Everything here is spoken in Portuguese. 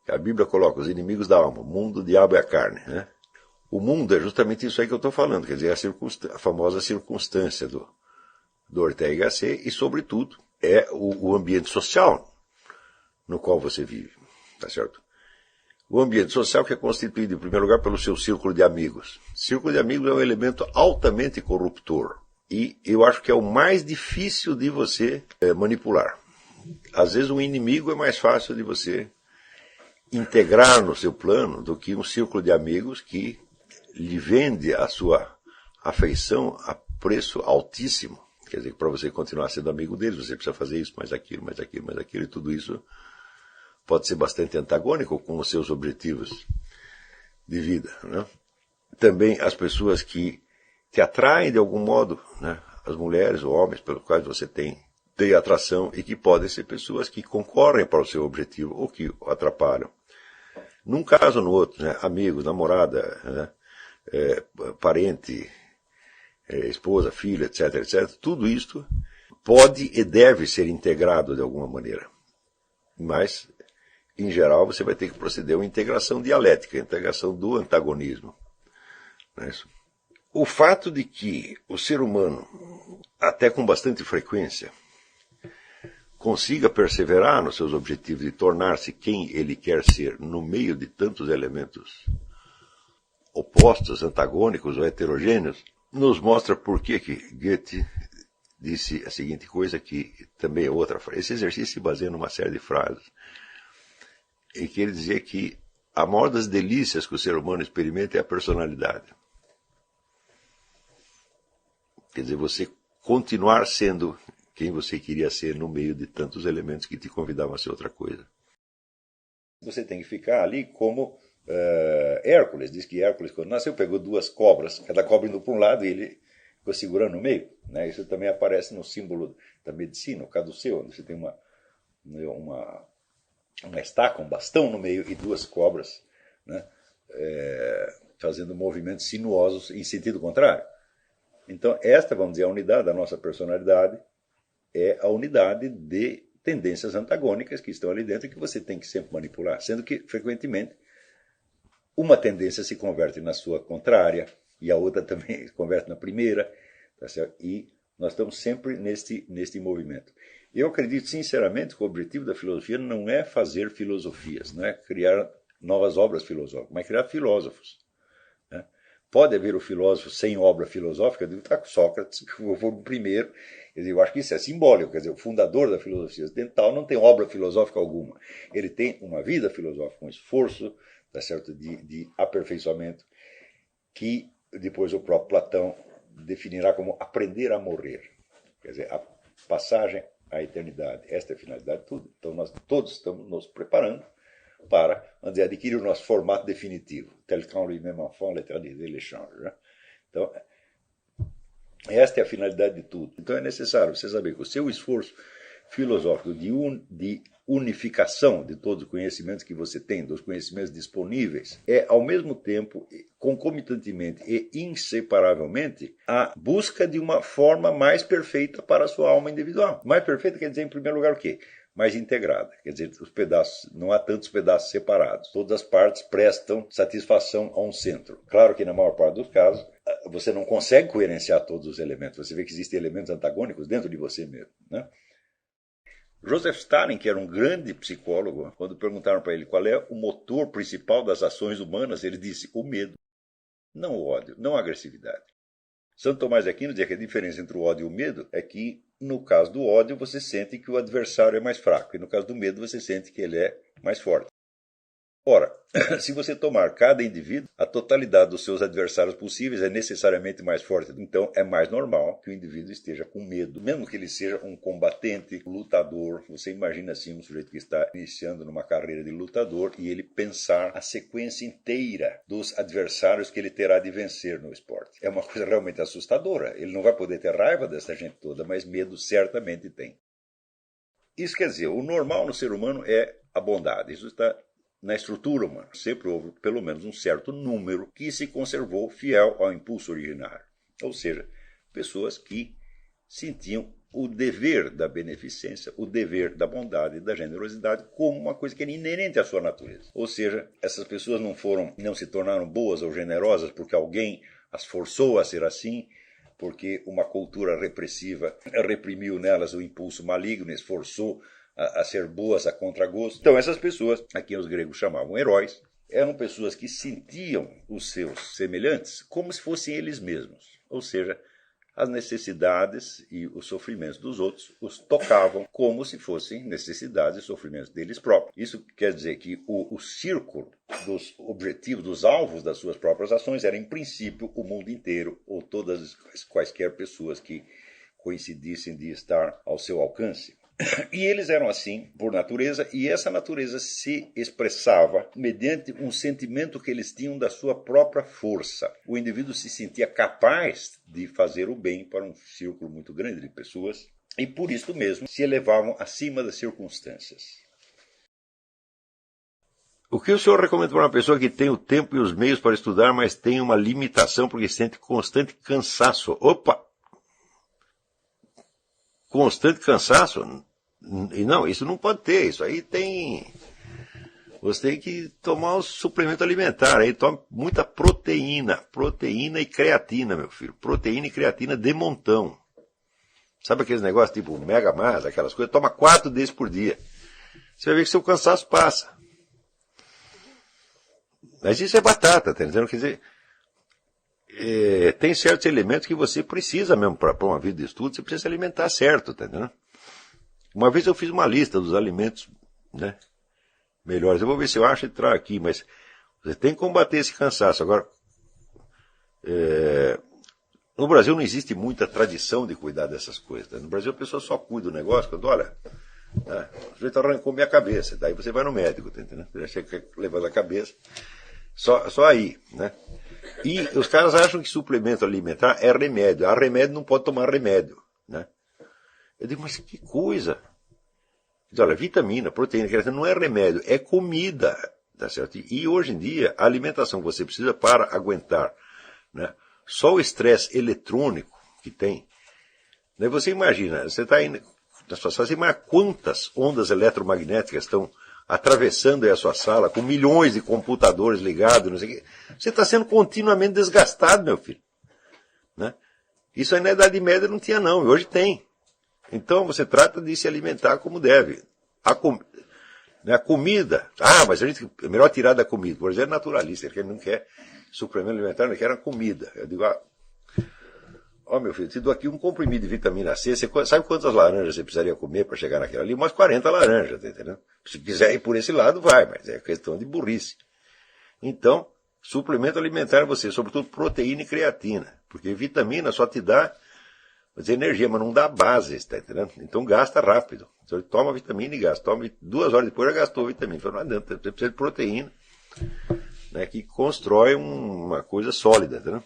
A Bíblia coloca os inimigos da alma, o mundo, o diabo e a carne, né? O mundo é justamente isso aí que eu estou falando, quer dizer, a famosa circunstância do Ortega y Gasset e, sobretudo, é o ambiente social no qual você vive, tá certo? O ambiente social que é constituído, em primeiro lugar, pelo seu círculo de amigos. Círculo de amigos é um elemento altamente corruptor e eu acho que é o mais difícil de você manipular. Às vezes um inimigo é mais fácil de você integrar no seu plano do que um círculo de amigos que lhe vende a sua afeição a preço altíssimo. Quer dizer, para você continuar sendo amigo deles, você precisa fazer isso, mais aquilo, mais aquilo, mais aquilo, e tudo isso pode ser bastante antagônico com os seus objetivos de vida, né? Também as pessoas que te atraem de algum modo, né? As mulheres ou homens pelos quais você tem atração e que podem ser pessoas que concorrem para o seu objetivo ou que o atrapalham. Num caso ou no outro, né? Amigos, namorada, né? Parente, esposa, filho, etc, etc. Tudo isto pode e deve ser integrado de alguma maneira. Mas, em geral, você vai ter que proceder a uma integração dialética, a integração do antagonismo. Não é isso? O fato de que o ser humano, até com bastante frequência, consiga perseverar nos seus objetivos de tornar-se quem ele quer ser no meio de tantos elementos opostos, antagônicos ou heterogêneos, nos mostra por que Goethe disse a seguinte coisa, que também é outra frase. Esse exercício se baseia numa série de frases, em que ele dizia que a maior das delícias que o ser humano experimenta é a personalidade. Quer dizer, você continuar sendo quem você queria ser no meio de tantos elementos que te convidavam a ser outra coisa. Você tem que ficar ali como Hércules. Diz que Hércules, quando nasceu, pegou duas cobras, cada cobra indo para um lado e ele ficou segurando no meio. Né? Isso também aparece no símbolo da medicina, o caduceu, onde você tem uma estaca, um bastão no meio e duas cobras, né? Fazendo movimentos sinuosos em sentido contrário. Então, esta, vamos dizer, a unidade da nossa personalidade é a unidade de tendências antagônicas que estão ali dentro e que você tem que sempre manipular, sendo que, frequentemente, uma tendência se converte na sua contrária e a outra também se converte na primeira, tá certo? E nós estamos sempre neste movimento. Eu acredito sinceramente que o objetivo da filosofia não é fazer filosofias, não é criar novas obras filosóficas, mas criar filósofos. Né? Pode haver o filósofo sem obra filosófica, eu digo, tá, Sócrates, que foi o primeiro. Eu acho que isso é simbólico, quer dizer, o fundador da filosofia ocidental não tem obra filosófica alguma. Ele tem uma vida filosófica, um esforço, tá certo, de aperfeiçoamento, que depois o próprio Platão definirá como aprender a morrer. Quer dizer, a passagem à eternidade. Esta é a finalidade de tudo. Então nós todos estamos nos preparando para, vamos dizer, adquirir o nosso formato definitivo. Tel qu'un lui-même enfant, l'éternité l'échange. Né? Então, esta é a finalidade de tudo. Então é necessário você saber que o seu esforço filosófico de unificação de todos os conhecimentos que você tem, dos conhecimentos disponíveis, é ao mesmo tempo, concomitantemente e inseparavelmente, a busca de uma forma mais perfeita para a sua alma individual. Mais perfeita quer dizer, em primeiro lugar, o quê? Mais integrada. Quer dizer, os pedaços, não há tantos pedaços separados. Todas as partes prestam satisfação a um centro. Claro que na maior parte dos casos, você não consegue coerenciar todos os elementos. Você vê que existem elementos antagônicos dentro de você mesmo, né? Joseph Stalin, que era um grande psicólogo, quando perguntaram para ele qual é o motor principal das ações humanas, ele disse o medo, não o ódio, não a agressividade. Santo Tomás de Aquino dizia que a diferença entre o ódio e o medo é que, no caso do ódio, você sente que o adversário é mais fraco, e no caso do medo, você sente que ele é mais forte. Ora, se você tomar cada indivíduo, a totalidade dos seus adversários possíveis é necessariamente mais forte. Então, é mais normal que o indivíduo esteja com medo. Mesmo que ele seja um combatente, um lutador, você imagina assim um sujeito que está iniciando numa carreira de lutador e ele pensar a sequência inteira dos adversários que ele terá de vencer no esporte. É uma coisa realmente assustadora. Ele não vai poder ter raiva dessa gente toda, mas medo certamente tem. Isso quer dizer, o normal no ser humano é a bondade. Isso está na estrutura humana. Sempre houve pelo menos um certo número que se conservou fiel ao impulso originário. Ou seja, pessoas que sentiam o dever da beneficência, o dever da bondade e da generosidade como uma coisa que é inerente à sua natureza. Ou seja, essas pessoas não se tornaram boas ou generosas porque alguém as forçou a ser assim, porque uma cultura repressiva reprimiu nelas o impulso maligno, esforçou a ser boas a contragosto. Então essas pessoas, a quem os gregos chamavam heróis, eram pessoas que sentiam os seus semelhantes como se fossem eles mesmos. Ou seja, as necessidades e os sofrimentos dos outros os tocavam como se fossem necessidades e sofrimentos deles próprios. Isso quer dizer que o círculo dos objetivos, dos alvos das suas próprias ações era, em princípio, o mundo inteiro ou todas as quaisquer pessoas que coincidissem de estar ao seu alcance. E eles eram assim por natureza, e essa natureza se expressava mediante um sentimento que eles tinham da sua própria força. O indivíduo se sentia capaz de fazer o bem para um círculo muito grande de pessoas, e por isso mesmo se elevavam acima das circunstâncias. O que o senhor recomenda para uma pessoa que tem o tempo e os meios para estudar, mas tem uma limitação porque sente constante cansaço? Opa! Constante cansaço? E não, isso não pode ter. Isso aí tem... Você tem que tomar um suplemento alimentar. Aí toma muita proteína. Proteína e creatina, meu filho. Proteína e creatina de montão. Sabe aqueles negócios tipo Mega Mais, aquelas coisas? Toma 4 desses por dia. Você vai ver que seu cansaço passa. Mas isso é batata, tá entendendo? Quer dizer... tem certos elementos que você precisa mesmo para uma vida de estudo, você precisa se alimentar certo, tá entendendo? Uma vez eu fiz uma lista dos alimentos, né, melhores. Eu vou ver se eu acho e trago aqui, mas você tem que combater esse cansaço. Agora, no Brasil não existe muita tradição de cuidar dessas coisas. Tá? No Brasil a pessoa só cuida do negócio quando, olha, o sujeito arrancou minha cabeça, daí você vai no médico, tá entendendo? Já chega levando a cabeça, só aí, né? E os caras acham que suplemento alimentar é remédio. Ah, remédio não pode tomar remédio, né? Eu digo, mas que coisa! Diz, olha, vitamina, proteína, creatina não é remédio, é comida, tá certo? E hoje em dia, a alimentação que você precisa para aguentar, né, só o estresse eletrônico que tem, né, você imagina, você está indo na sua sala, você imagina quantas ondas eletromagnéticas estão atravessando aí a sua sala, com milhões de computadores ligados, não sei o quê. Você está sendo continuamente desgastado, meu filho. Né? Isso aí na Idade Média não tinha não, e hoje tem. Então você trata de se alimentar como deve. A comida, mas a gente é melhor tirar da comida. Por exemplo, é naturalista, ele não quer suplemento alimentar, ele quer a comida. Eu digo, meu filho, te dou aqui um comprimido de vitamina C, você sabe quantas laranjas você precisaria comer para chegar naquela ali? Umas 40 laranjas, tá entendendo? Se quiser ir por esse lado, vai, mas é questão de burrice. Então, suplemento alimentar você, sobretudo proteína e creatina, porque vitamina só te dá energia, mas não dá base, tá entendendo? Então gasta rápido. Então toma vitamina e gasta. Toma 2 horas depois já gastou a vitamina. Então não adianta, você precisa de proteína, né, que constrói uma coisa sólida, tá entendendo?